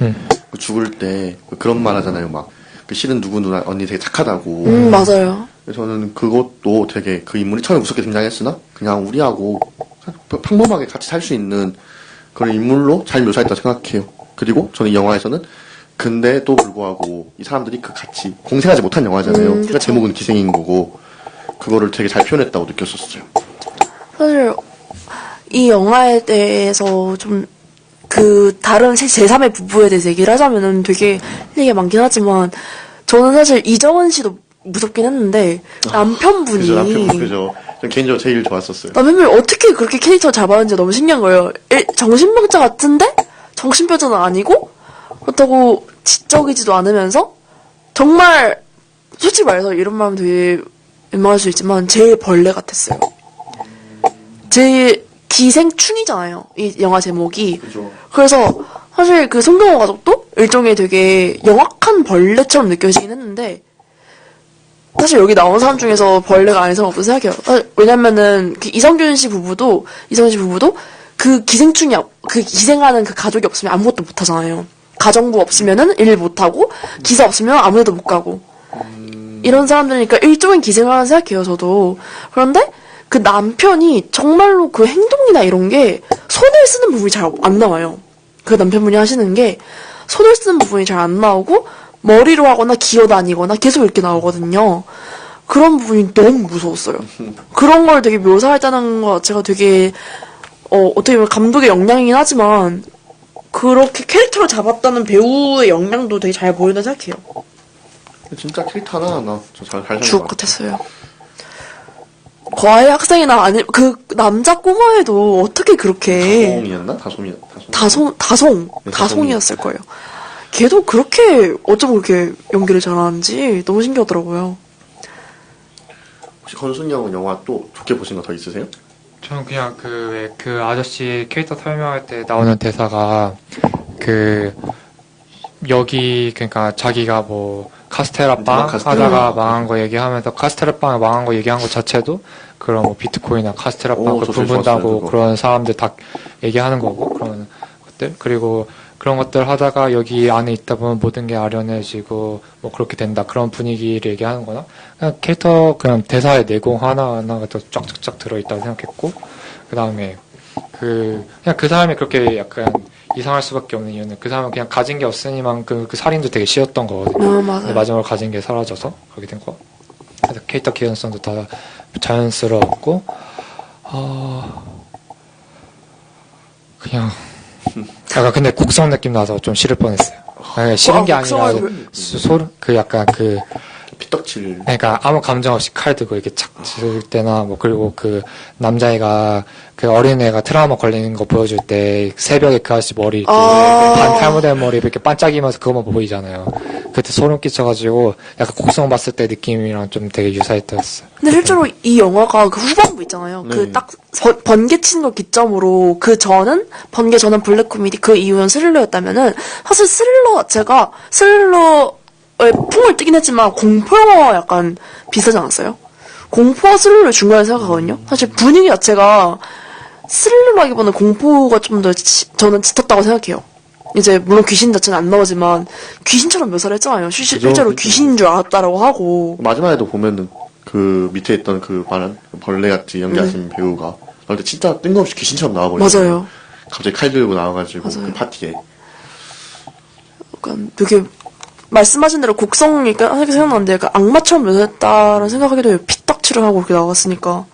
죽을 때 그런 말 하잖아요. 실은 누구 누나 언니 되게 착하다고. 맞아요. 그래서 저는 그것도 되게 그 인물이 처음에 무섭게 등장했으나 그냥 우리하고 평범하게 같이 살 수 있는 그런 인물로 잘 묘사했다고 생각해요. 그리고 저는 이 영화에서는 근데도 불구하고 이 사람들이 같이 공생하지 못한 영화잖아요. 그러니까 제목은 기생인 거고 그거를 되게 잘 표현했다고 느꼈었어요. 사실 이 영화에 대해서 좀 다른 제3의 부부에 대해서 얘기를 하자면은 되게 얘기가 많긴 하지만 저는 사실 이정은 씨도 무섭긴 했는데 남편분이 그죠. 전 개인적으로 제일 좋았었어요. 남편분이 어떻게 그렇게 캐릭터를 잡았는지 너무 신기한 거예요. 정신병자 같은데 정신병자는 아니고 그렇다고 지적이지도 않으면서 정말 솔직히 말해서 이런 말하면 되게 민망할 수 있지만 제일 벌레 같았어요. 제일 기생충이잖아요. 이 영화 제목이. 그죠. 그래서 사실 송강호 가족도 일종의 되게 영악한 벌레처럼 느껴지긴 했는데 사실 여기 나온 사람 중에서 벌레가 아닌 사람 없다고 생각해요. 왜냐면은 이성균 씨 부부도 그 기생하는 그 가족이 없으면 아무것도 못 하잖아요. 가정부 없으면은 일 못하고 기사 없으면 아무데도 못 가고 이런 사람들이니까 일종의 기생을 하나 생각해요 저도. 그런데 그 남편이 정말로 그 행동이나 이런 게 손을 쓰는 부분이 잘 안 나와요. 그 남편분이 하시는 게 손을 쓰는 부분이 잘 안 나오고 머리로 하거나 기어다니거나 계속 이렇게 나오거든요. 그런 부분이 너무 무서웠어요. 그런 걸 되게 묘사했다는 것 자체가 되게 어떻게 보면 감독의 역량이긴 하지만 그렇게 캐릭터를 잡았다는 배우의 역량도 되게 잘 보인다 생각해요. 진짜 캐릭터 하나하나 잘 주옥 같았어요. 과외 학생이나 아니 그 남자 꼬마애도 어떻게 그렇게 다송이었나? 다송이었을 거예요. 걔도 그렇게 어쩜 그렇게 연기를 잘하는지 너무 신기하더라고요. 혹시 건순이 형은 영화 또 좋게 보신 거 더 있으세요? 저는 그냥 그 아저씨 캐릭터 설명할 때 나오는 대사가 여기 그러니까 자기가 뭐 카스테라 빵 하다가 망한 거 얘기하면서 카스테라 빵 망한 거 얘기한 거 자체도 그런 뭐 비트코인이나 카스테라 빵을 분분다고 그런 사람들 다 얘기하는 거고 그런 것들 그리고 그런 것들 하다가 여기 안에 있다 보면 모든 게 아련해지고 뭐 그렇게 된다 그런 분위기를 얘기하는 거나 그냥 캐릭터 그냥 대사의 내공 하나하나가 더 쫙쫙쫙 들어있다고 생각했고 그 다음에 그냥 그 사람이 그렇게 약간 이상할 수밖에 없는 이유는 그 사람은 그냥 가진 게 없으니만 그 살인도 되게 쉬웠던 거거든요. 맞아요. 근데 마지막으로 가진 게 사라져서 그렇게 된 거. 그래서 캐릭터 개연성도 다 자연스러웠고 그냥 약간 근데 국성 느낌 나서 좀 싫을 뻔했어요. 아니, 싫은 게 아니라 약간 피떡칠. 그러니까 아무 감정 없이 칼 들고 이렇게 착 칠 때나 뭐 그리고 그 남자애가 그 어린애가 트라우마 걸리는 거 보여줄 때 새벽에 그 아저씨 머리 이렇게 반 탈모된 머리 이렇게 반짝이면서 그것만 보이잖아요. 그때 소름 끼쳐가지고 약간 곡성 봤을 때 느낌이랑 좀 되게 유사했었어요. 근데 실제로 이 영화가 그 후반부 있잖아요. 그 딱 번개 치는 걸 기점으로 번개 전은 블랙 코미디 그 이후는 스릴러였다면은 사실 스릴러 자체가 스릴러의 풍을 뜨긴 했지만 공포 영화와 약간 비슷하지 않았어요? 공포와 스릴러를 중간에 생각하거든요. 사실 분위기 자체가 스릴러라기보다는 공포가 좀 더 저는 짙었다고 생각해요. 이제 물론 귀신 자체는 안 나오지만 귀신처럼 묘사를 했잖아요. 실제로 귀신인 줄 알았다라고 하고 마지막에도 보면은 그 밑에 있던 그 벌레같이 연기하신 배우가 나올 때 진짜 뜬금없이 귀신처럼 나와버렸어요. 맞아요. 갑자기 칼 들고 나와가지고 맞아요. 그 파티에. 약간 되게 말씀하신 대로 곡성이 생각나는데 약간 악마처럼 묘사했다라는 생각하기도 해요. 피딱칠을 하고 그렇게 나왔으니까.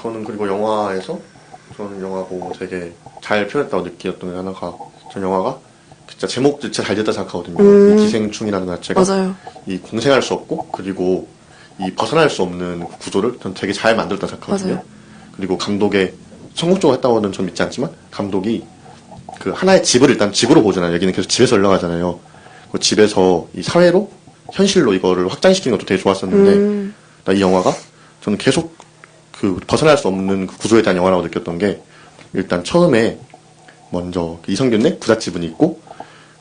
저는 그리고 영화에서 저는 영화 보고 되게 잘 표현했다고 느꼈던 게 하나가 전 영화가 진짜 제목 진짜 잘 됐다 생각하거든요. 이 기생충이라는 것 자체가 맞아요. 이 공생할 수 없고 그리고 이 벗어날 수 없는 구조를 전 되게 잘 만들었다 생각하거든요. 맞아요. 그리고 감독의 성공적으로 했다고는 전 믿지 않지만 감독이 그 하나의 집을 일단 집으로 보잖아요. 여기는 계속 집에서 올라가잖아요. 그 집에서 이 사회로 현실로 이거를 확장시키는 것도 되게 좋았었는데 이 영화가 저는 계속 그 벗어날 수 없는 그 구조에 대한 영화라고 느꼈던 게 일단 처음에 먼저 그 이성균의 부잣집은 있고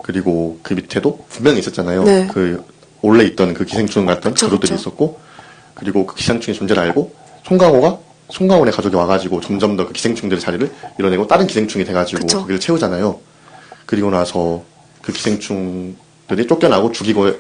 그리고 그 밑에도 분명히 있었잖아요. 네. 그 원래 있던 그 기생충 같은 가족들이 있었고 그리고 그 기생충의 존재를 알고 송강호의 가족이 와가지고 점점 더 그 기생충들의 자리를 이뤄내고 다른 기생충이 돼가지고 그쵸. 거기를 채우잖아요. 그리고 나서 그 기생충들이 쫓겨나고 죽이고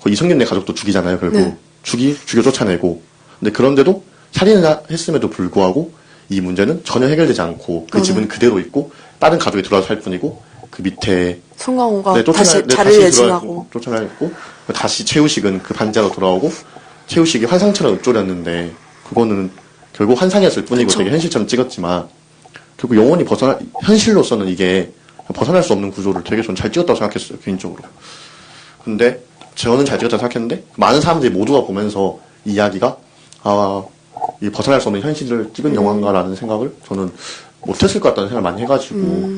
그 이성균의 가족도 죽이잖아요. 결국 네. 죽여 쫓아내고 근데 그런데도 살인을 했음에도 불구하고 이 문제는 전혀 해결되지 않고 그 집은 그대로 있고 다른 가족이 들어와서 살 뿐이고 그 밑에 송강호가 다시 자리를 예진하고 쫓아내고 다시 최우식은 그 반지하로 돌아오고 최우식이 환상처럼 읊조렸는데 그거는 결국 환상이었을 뿐이고 그쵸. 되게 현실처럼 찍었지만 결국 영원히 현실로서는 이게 벗어날 수 없는 구조를 되게 전 잘 찍었다고 생각했어요 개인적으로. 근데 저는 잘 찍었다고 생각했는데 많은 사람들이 모두가 보면서 이 이야기가 이 벗어날 수 없는 현실을 찍은 영화인가라는 생각을 저는 못했을 것 같다는 생각을 많이 해가지고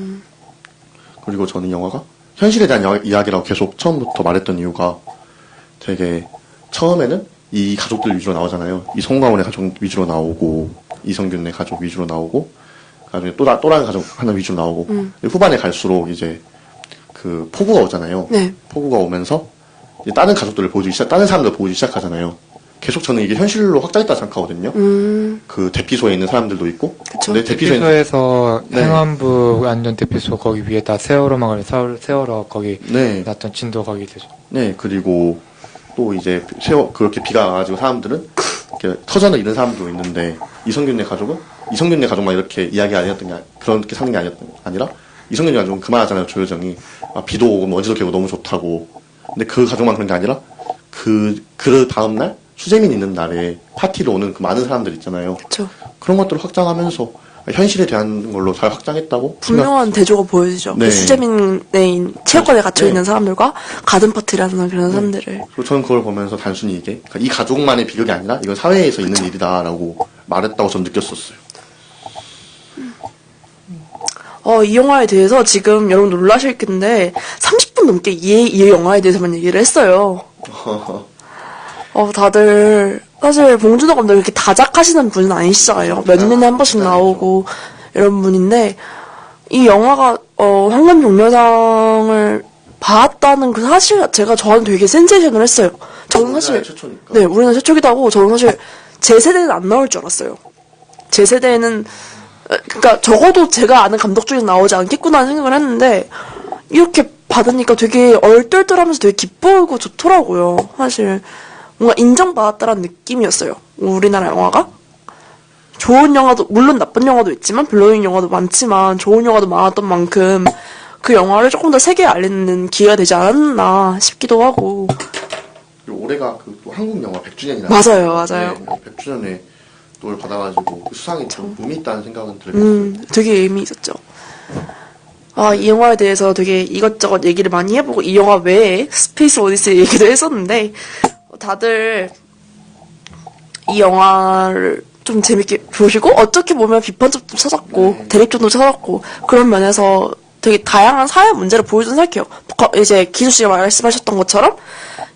그리고 저는 영화가 현실에 대한 이야기라고 계속 처음부터 말했던 이유가 되게 처음에는 이 가족들 위주로 나오잖아요. 이 송강호의 가족 위주로 나오고 이성균의 가족 위주로 나오고 나중에 또 다른 가족 하나 위주로 나오고 후반에 갈수록 이제 그 폭우가 오잖아요. 네. 폭우가 오면서 이제 다른 가족들을 다른 사람들을 보여주기 시작하잖아요. 계속 저는 이게 현실로 확장했다 생각하거든요. 그 대피소에 있는 사람들도 있고. 그쵸. 근데 대피소에 대피소에서 네. 행안부 안전 대피소 거기 위에다 세월호망을 세월호 거기 네. 났던 진도 거기 되죠. 네, 그리고 또 이제 그렇게 비가 와가지고 사람들은 이렇게 터전을 잃은 사람도 있는데 이성균네 가족만 이렇게 이야기 아니었던 게 그렇게 사는 게 아니라 이성균네 가족은 그만하잖아요. 조효정이 비도 오고 먼지도 개고 너무 좋다고. 근데 그 가족만 그런 게 아니라 그 다음 날 수재민 있는 날에 파티로 오는 그 많은 사람들 있잖아요. 그쵸. 그런 것들을 확장하면서 현실에 대한 걸로 잘 확장했다고 분명한 대조가 보여지죠. 네. 그 수재민에 체육관에 갇혀있는 사람들과 가든파티라는 그런 사람들을. 그리고 저는 그걸 보면서 단순히 이게 그러니까 이 가족만의 비극이 아니라 이건 사회에서 있는 일이다라고 말했다고 저는 느꼈었어요. 이 영화에 대해서 지금 여러분 놀라실 텐데 30분 넘게 이 영화에 대해서만 얘기를 했어요. 다들 사실 봉준호 감독이 이렇게 다작하시는 분은 아니시잖아요. 몇 년에 한 번씩 나오고 이런 분인데 이 영화가 황금종려상을 받았다는 그 사실 자체가 저는 되게 센세이션을 했어요. 저는 사실 우리나라 최초니까. 네, 우리나라 최초기도 하고 저는 사실 제 세대는 안 나올 줄 알았어요. 제 세대는 그러니까 적어도 제가 아는 감독 중에 나오지 않겠구나 하는 생각을 했는데 이렇게 받으니까 되게 얼떨떨하면서 되게 기쁘고 좋더라고요. 사실 뭔가 인정받았다라는 느낌이었어요. 우리나라 영화가. 좋은 영화도 물론 나쁜 영화도 있지만 별로인 영화도 많지만 좋은 영화도 많았던 만큼 그 영화를 조금 더 세계에 알리는 기회가 되지 않았나 싶기도 하고. 그리고 올해가 또 한국 영화 100주년이라. 맞아요. 네, 100주년에 또 받아가지고 그 수상이 좀 의미 있다는 생각은 들었어요. 되게 의미 있었죠. 이 영화에 대해서 되게 이것저것 얘기를 많이 해보고 이 영화 외에 스페이스 오디세이 얘기도 했었는데 다들 이 영화를 좀 재밌게 보시고 어떻게 보면 비판점도 찾았고 대립점도 찾았고 그런 면에서 되게 다양한 사회 문제를 보여준 생각해요. 이제 기수 씨가 말씀하셨던 것처럼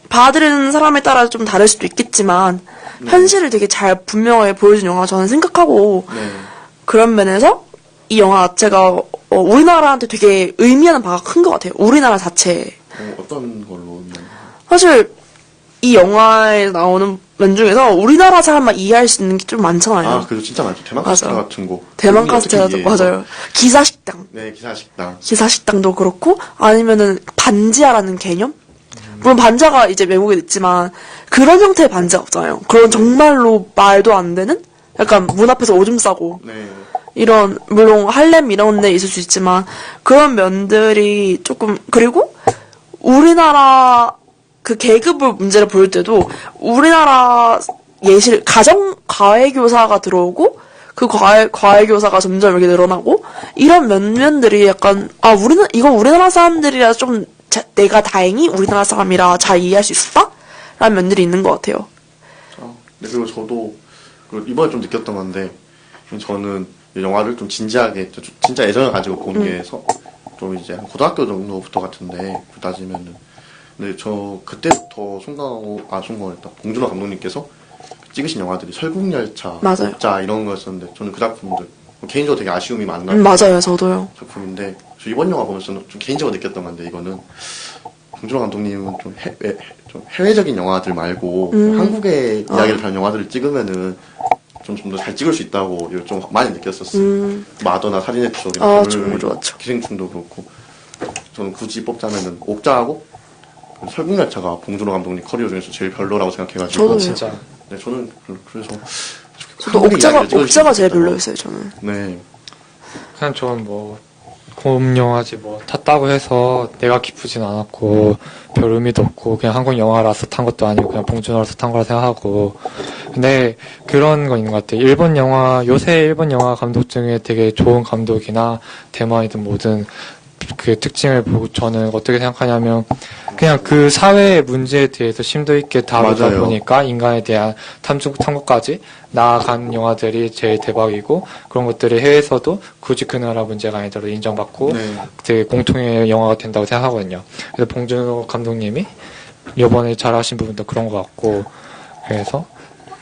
받아들이는 사람에 따라 좀 다를 수도 있겠지만 현실을 되게 잘 분명하게 보여준 영화 저는 생각하고 그런 면에서 이 영화 자체가 우리나라한테 되게 의미하는 바가 큰 것 같아요. 우리나라 자체. 어떤 걸로? 사실 이 영화에 나오는 면 중에서 우리나라 사람만 이해할 수 있는 게 좀 많잖아요. 그래서 진짜 많죠. 대만 카스테라 같은 거. 대만 카스테라도 맞아요. 기사식당. 네, 기사식당. 기사식당도 그렇고 아니면은 반지하라는 개념? 물론 반지하가 이제 외국에 있지만 그런 형태의 반지하 없잖아요. 그런 정말로 말도 안 되는 약간 문 앞에서 오줌 싸고 네. 이런 물론 할렘 이런 데 있을 수 있지만 그런 면들이 조금 그리고 우리나라 그 계급을 문제를 볼 때도 우리나라 예실 가정 과외교사가 들어오고 그 과외교사가 점점 이렇게 늘어나고 이런 면들이 약간 우리는 이거 우리나라 사람들이라 좀 내가 다행히 우리나라 사람이라 잘 이해할 수 있었다? 라는 면들이 있는 것 같아요. 네, 그리고 저도 이번에 좀 느꼈던 건데 저는 이 영화를 좀 진지하게 진짜 애정을 가지고 본 게 좀 이제 한 고등학교 정도부터 같은데 따지면은 근데 저 그때부터 송강호였다 봉준호 감독님께서 찍으신 영화들이 설국열차, 맞아요. 옥자 이런 거였었는데 저는 그 작품들 개인적으로 되게 아쉬움이 많나요? 맞아요, 저도요. 작품인데 저 이번 영화 보면서 좀 개인적으로 느꼈던 건데 이거는 봉준호 감독님은 좀 해외적인 영화들 말고 한국의 이야기를 다룬 영화들을 찍으면은 좀 더 잘 찍을 수 있다고 좀 많이 느꼈었어요. 마더나 살인의 추억이나 정말 좋았죠. 기생충도 그렇고 저는 굳이 뽑자면은 옥자하고 설국열차가 봉준호 감독님 커리어 중에서 제일 별로라고 생각해가지고 저도요. 진짜. 네, 저는 그래서 저도 한국의 이야기를 찍을 수 옥자가 제일 있다고. 별로였어요, 저는. 네. 그냥 저는 곰 영화지 탔다고 해서 내가 기쁘진 않았고 별 의미도 없고 그냥 한국 영화라서 탄 것도 아니고 그냥 봉준호라서 탄 거라 생각하고 근데 그런 건 있는 것 같아요. 요새 일본 영화 감독 중에 되게 좋은 감독이나 대만이든 뭐든 그 특징을 보고 저는 어떻게 생각하냐면 그냥 그 사회의 문제에 대해서 심도 있게 다루다 맞아요. 보니까 인간에 대한 탐구까지 나아간 영화들이 제일 대박이고 그런 것들이 해외에서도 굳이 그 나라 문제가 아니더라도 인정받고 되게 공통의 영화가 된다고 생각하거든요. 그래서 봉준호 감독님이 이번에 잘하신 부분도 그런 것 같고 그래서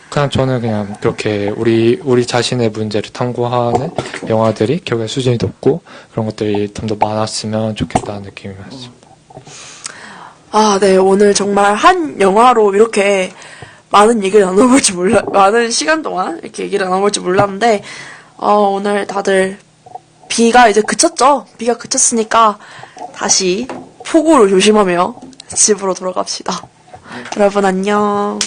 그냥 저는 그냥 그렇게 우리 자신의 문제를 탐구하는 영화들이 결국에 수준이 높고 그런 것들이 좀 더 많았으면 좋겠다는 느낌이었습니다. 네, 오늘 정말 한 영화로 이렇게 많은 얘기를 나눠볼 줄 많은 시간 동안 이렇게 얘기를 나눠볼 줄 몰랐는데, 오늘 다들 비가 이제 그쳤죠? 비가 그쳤으니까 다시 폭우를 조심하며 집으로 돌아갑시다. 여러분 안녕.